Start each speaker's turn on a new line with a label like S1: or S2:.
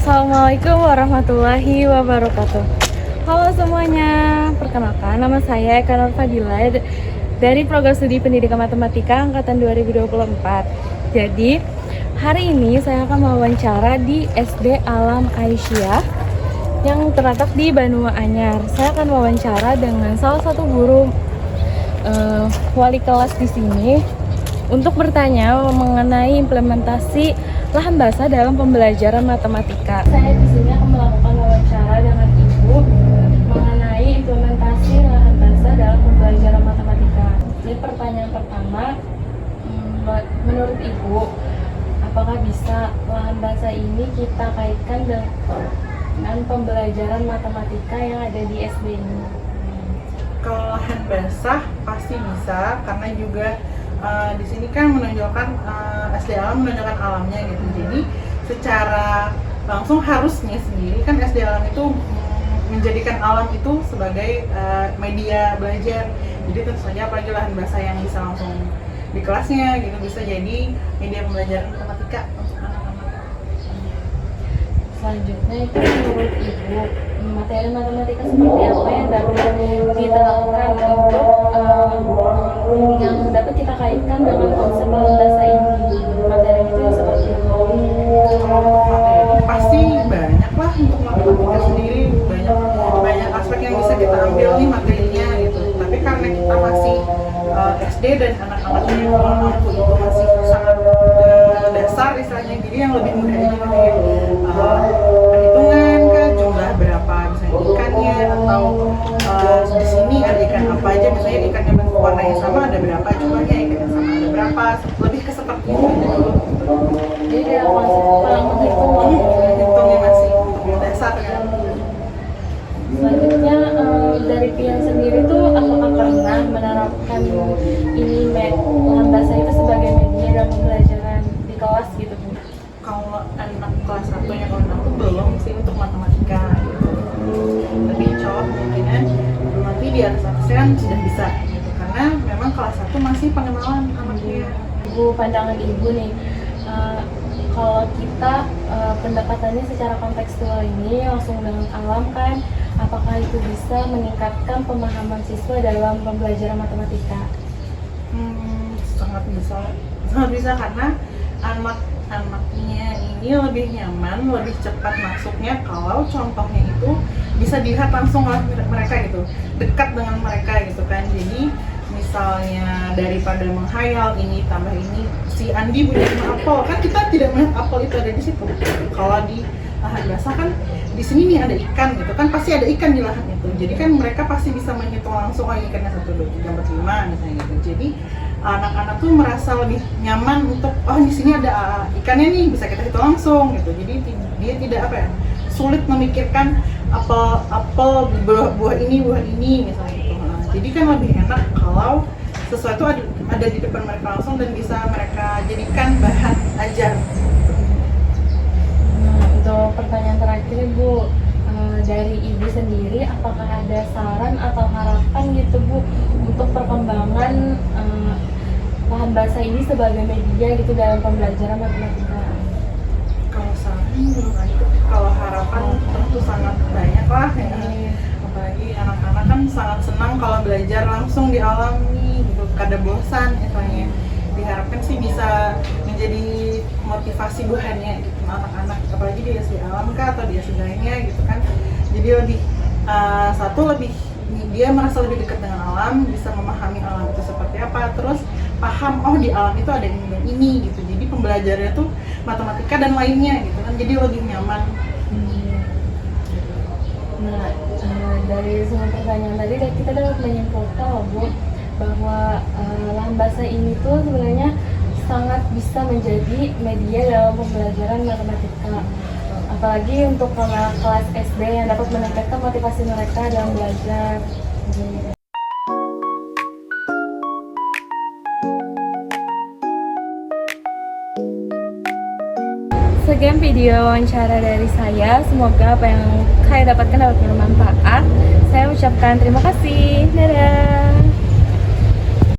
S1: Assalamualaikum warahmatullahi wabarakatuh. Halo semuanya, perkenalkan nama saya Eka Nur Fadila dari Program Studi Pendidikan Matematika Angkatan 2024. Jadi, hari ini saya akan mewawancara di SD Alam Aisyah yang terletak di Banua Anyar. Saya akan wawancara dengan salah satu guru wali kelas di sini untuk bertanya mengenai implementasi lahan basah dalam pembelajaran matematika. Saya di sini akan melakukan wawancara dengan Ibu mengenai implementasi lahan basah dalam pembelajaran matematika. Jadi pertanyaan pertama, menurut Ibu, apakah bisa lahan basah ini kita kaitkan dengan pembelajaran matematika yang ada di SD ini?
S2: Kalau lahan basah pasti bisa, karena juga di sini kan menonjolkan SD Alam menonjolkan alamnya gitu. Jadi secara langsung harusnya sendiri kan SD Alam itu menjadikan alam itu sebagai media belajar. Jadi tentu saja apalagi lahan basah yang bisa langsung di kelasnya gitu, bisa jadi media pembelajaran matematika untuk anak-anak.
S1: Selanjutnya itu menurut Ibu, materi matematika seperti apa yang dapat kita lakukan untuk yang dapat kita kaitkan dengan konsep lahan basah ini? Materi itu seperti apa?
S2: Materi pasti banyak lah untuk matematika sendiri, banyak aspek yang bisa kita ambil nih materinya gitu. Tapi karena kita masih SD dan anak-anaknya yang mampu itu masih sangat dasar istilahnya, jadi yang lebih mudah aja gitu ya, perhitungan kan jumlah berapa misalnya ikannya, atau di sini ada ikan apa aja, misalnya ikannya bentuk warnanya sama ada berapa jumlahnya, ikannya sama ada berapa, lebih ke seperti itu aja dulu gitu.
S1: Jadi kayak konsep
S2: Hitungnya masih dasar kan.
S1: Selanjutnya dari Pian sendiri tuh apakah pernah menerapkan ini lahan basah itu sebagai media dalam pembelajaran di kelas gitu Bu?
S2: Kalau anak kelas 1 nya kalau aku belum sih untuk matematika gitu. Lebih cowok mungkinan nanti di atas-atasnya kan sudah bisa gitu, karena memang kelas 1 masih pengenalan anaknya.
S1: Ibu, pandangan Ibu nih, kalau kita pendekatannya secara kontekstual ini langsung dengan alam kan, apakah itu bisa meningkatkan pemahaman siswa dalam pembelajaran matematika?
S2: Sangat bisa karena anak-anaknya ini lebih nyaman, lebih cepat masuknya kalau contohnya itu bisa dilihat langsung oleh mereka gitu, dekat dengan mereka gitu kan. Jadi misalnya daripada menghayal ini tambah ini, si Andi punya 5 apel, kan kita tidak melihat apel itu ada di situ. Kalau di lahan basah kan di sini nih ada ikan gitu kan, pasti ada ikan di lahan itu. Jadi kan mereka pasti bisa menghitung langsung, oh ikannya 1, 2, 3, 4, 5 misalnya gitu. Jadi anak-anak tuh merasa lebih nyaman untuk, oh di sini ada ikannya nih, bisa kita hitung langsung gitu. Jadi dia tidak sulit memikirkan apel buah ini misalnya gitu. Jadi kan lebih enak kalau sesuatu ada di depan mereka langsung dan bisa mereka jadikan bahan ajar.
S1: Untuk pertanyaan terakhir Bu, dari Ibu sendiri apakah ada saran atau harapan gitu Bu untuk perkembangan lahan basah ini sebagai media gitu dalam pembelajaran matematika?
S2: Kalau saran belum ada, kalau harapan tentu sangat banyak lah ya. Apalagi anak-anak kan sangat senang kalau belajar langsung di alam nih gitu, kada bosan misalnya. Diharapkan sih bisa menjadi motivasi buahnya gitu anak-anak, apalagi di SD Alam kah atau di SD lainnya gitu kan. Jadi lebih dia merasa lebih dekat dengan alam, bisa memahami alam itu seperti apa, terus paham oh di alam itu ada ini dan ini gitu. Jadi pembelajarannya tuh matematika dan lainnya gitu kan, jadi lebih nyaman.
S1: Nah, dari semua pertanyaan tadi kita dapat menyimpulkan loh Bu, bahwa lahan basah ini tuh sebenarnya sangat bisa menjadi media dalam pembelajaran matematika, apalagi untuk kelas SD yang dapat meningkatkan motivasi mereka dalam belajar. Sekian video wawancara dari saya, semoga apa yang saya dapatkan dapat bermanfaat. Saya ucapkan terima kasih. Dadah.